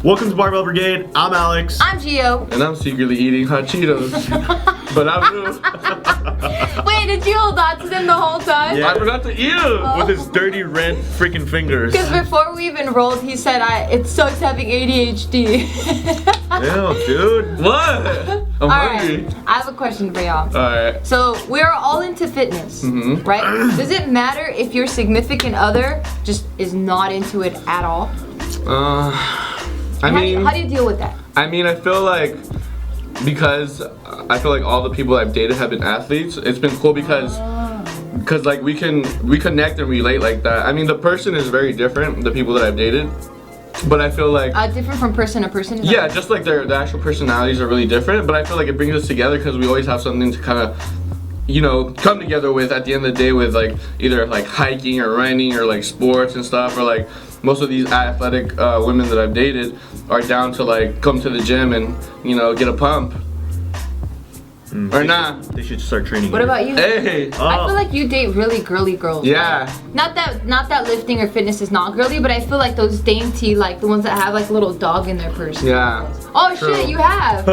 Welcome to Barbell Brigade. I'm Alex. I'm Gio. And I'm secretly eating hot Cheetos. But I'm new. Wait, did you hold on to them the whole time? I forgot to eat them. With his dirty red freaking fingers. Because before we even rolled, he said, "It sucks having ADHD." Ew, dude. What? I'm hungry. Alright, I have a question for y'all. Alright. So, we're all into fitness, right? Does it matter if your significant other just is not into it at all? I mean, how do you deal with that? I mean, I feel like because I feel like all the people I've dated have been athletes. It's been cool because like we connect and relate like that. I mean, the person is very different, the people that I've dated, but I feel like different from person to person. Yeah, just like the actual personalities are really different. But I feel like it brings us together because we always have something to kind of, you know, come together with at the end of the day with like either like hiking or running or like sports and stuff, or like most of these athletic women that I've dated are down to like come to the gym and, you know, get a pump. Or not. They should start training. What about you? Hey. I feel like you date really girly girls. Yeah. Not that lifting or fitness is not girly, but I feel like those dainty, like the ones that have like a little dog in their purse. Yeah. Oh True. shit, you have.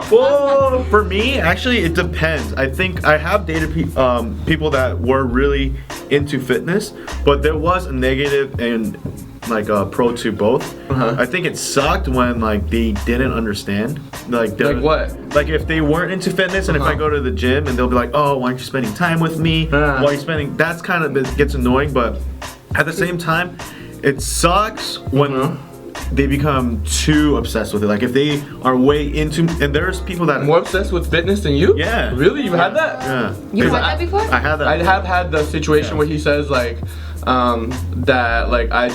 Well, for me, actually, it depends. I think I have dated people that were really into fitness, but there was a negative and like a pro to both. I think it sucked when like they didn't understand. Like what? Like if they weren't into fitness, and if I go to the gym and they'll be like, "Oh, why aren't you spending time with me? Why are you spending?" That's kind of gets annoying, but at the same time, it sucks when they become too obsessed with it. Like if they are way into, and there's people that More obsessed with fitness than you? Yeah. Really? You've had that? Yeah. You've had that before? I had that. I have had the situation where he says like that like I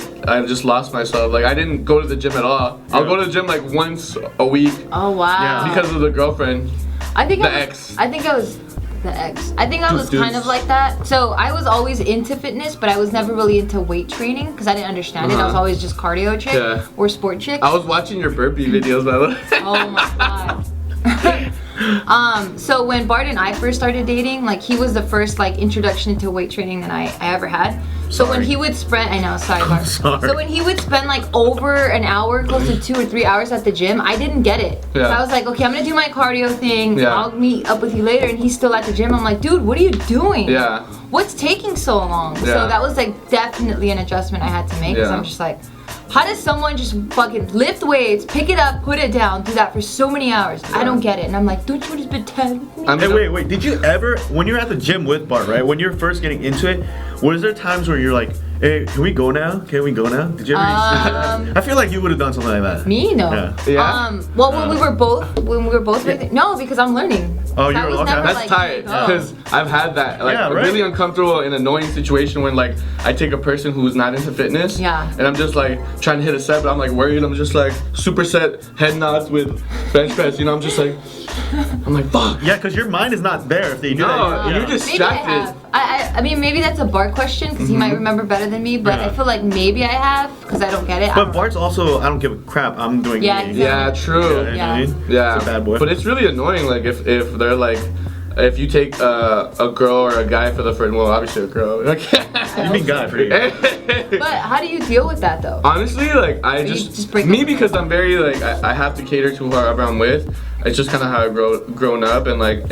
just lost myself. Like I didn't go to the gym at all. I'll go to the gym like once a week Oh wow. Yeah. because of the girlfriend. I think The I was, ex. I think I was the ex. I think I was Deuce. kind of like that. So I was always into fitness, but I was never really into weight training because I didn't understand it. I was always just cardio chick or sport chick. I was watching your burpee videos, by the way. Oh my god. So when Bart and I first started dating, like he was the first like introduction into weight training that I ever had. So when he would spend, I know, sorry, Bart. Sorry. So when he would spend like over an hour, close to 2 or 3 hours at the gym, I didn't get it. Yeah. So I was like, okay, I'm gonna do my cardio thing. Yeah. I'll meet up with you later. And he's still at the gym. I'm like, dude, what are you doing? Yeah. What's taking so long? So Yeah. that was like definitely an adjustment I had to make because Yeah. I'm just like, how does someone just fucking lift weights, pick it up, put it down, do that for so many hours? I don't get it. And I'm like, don't you want to spend time with me? I mean, Hey, wait. Did you ever, when you're at the gym with Bart, right? When you're first getting into it, was there times where you're like, "Hey, can we go now? Can we go now?" Did you ever see that? I feel like you would have done something like that. Me? No. Yeah. Yeah. Well, when we were both no, because I'm learning. Oh, I you're was okay. never That's like, tight oh. because I've had that like Yeah, right? really uncomfortable and annoying situation when like I take a person who's not into fitness and I'm just like trying to hit a set, but I'm like worried. I'm just like superset head nods with bench press. You know, I'm just like I'm like fuck. Yeah, because your mind is not there if they do that. No, you're Maybe I distracted. have. I mean, maybe that's a Bart question because he might remember better than me, but I feel like maybe I have because I don't get it. But Bart's also, I don't give a crap. I'm doing Yeah, me. exactly. Yeah, true. You know what I mean? Yeah, It's a bad boy. But it's really annoying. Like if they're like, if you take a girl or a guy for the first, well, obviously a girl. You mean guy for you. But how do you deal with that though? Honestly, like I you just break me up with because I'm very like I have to cater to whoever I'm with. It's just kind of how I've grown up, and like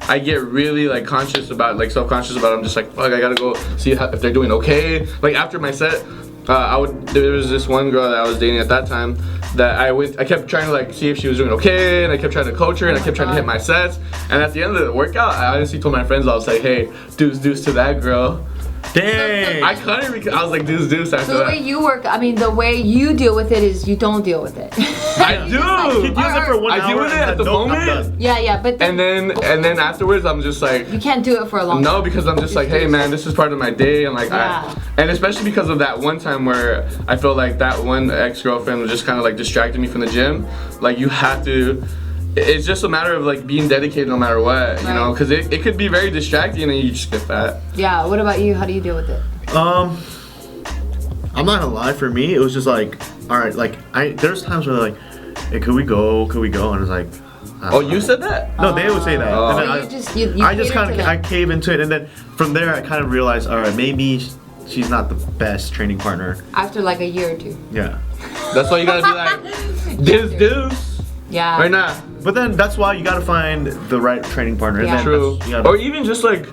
I get really like conscious about like self-conscious about it. I'm just like fuck, I gotta go see if they're doing okay. Like after my set, there was this one girl that I was dating at that time that I kept trying to like see if she was doing okay, and I kept trying to coach her, and I kept trying to hit my sets. And at the end of the workout, I honestly told my friends, I was like, hey, deuce to that girl. Dang. I cut her because I was like deuce after So the way that. you work, I mean, the way you deal with it is you don't deal with it. I do. He'd use it for 1 hour. I deal with it and at the nope, I'm moment. done. Yeah, but And then afterwards, I'm just like, you can't do it for a long time. no, because I'm just like, hey man, this is part of my day, and like, Yeah. and especially because of that one time where I felt like that one ex-girlfriend was just kind of like distracting me from the gym. Like you have to. It's just a matter of like being dedicated no matter what, you know, because it could be very distracting and you just get fat. Yeah. What about you? How do you deal with it? I'm not gonna lie. For me, it was just like, all right, like there's times where they're like, hey, could we go? And it's like, Oh, you said that? no, they would say that. Oh. And then You I just cater kind to of them. cave into it, and then from there I kind of realized, all right, maybe she's not the best training partner. After like a year or two. Yeah. That's why you gotta be like, deuce. Yeah. Right now. But then that's why you gotta find the right training partner. Yeah. And then True. Or even just like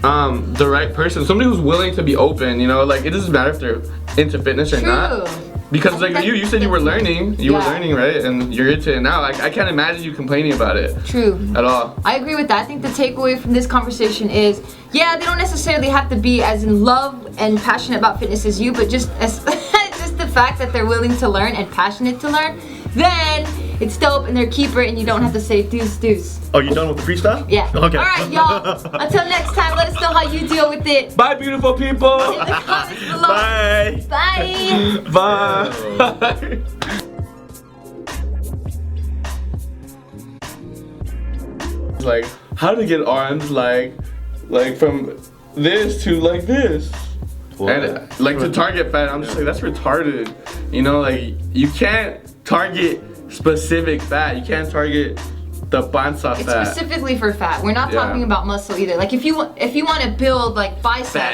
the right person, somebody who's willing to be open, you know, like it doesn't matter if they're into fitness or not. Because like you said you were learning, right? And you're into it now. Like I can't imagine you complaining about it. True. At all. I agree with that. I think the takeaway from this conversation is, yeah, they don't necessarily have to be as in love and passionate about fitness as you, but just as just the fact that they're willing to learn and passionate to learn, then it's dope and they're a keeper and you don't have to say deuce. Oh, you done with the freestyle? Yeah. Okay. All right, y'all. Until next time, let us know how you deal with it. Bye, beautiful people. In the comments below. Bye. Bye. Bye. Like how to get arms like from this to like this. What? And like to target fat, I'm just like that's retarded. You know, like you can't target specific fat. You can't target the panza It's fat. specifically for fat. We're not talking about muscle either. Like if you want to build like biceps, Fat.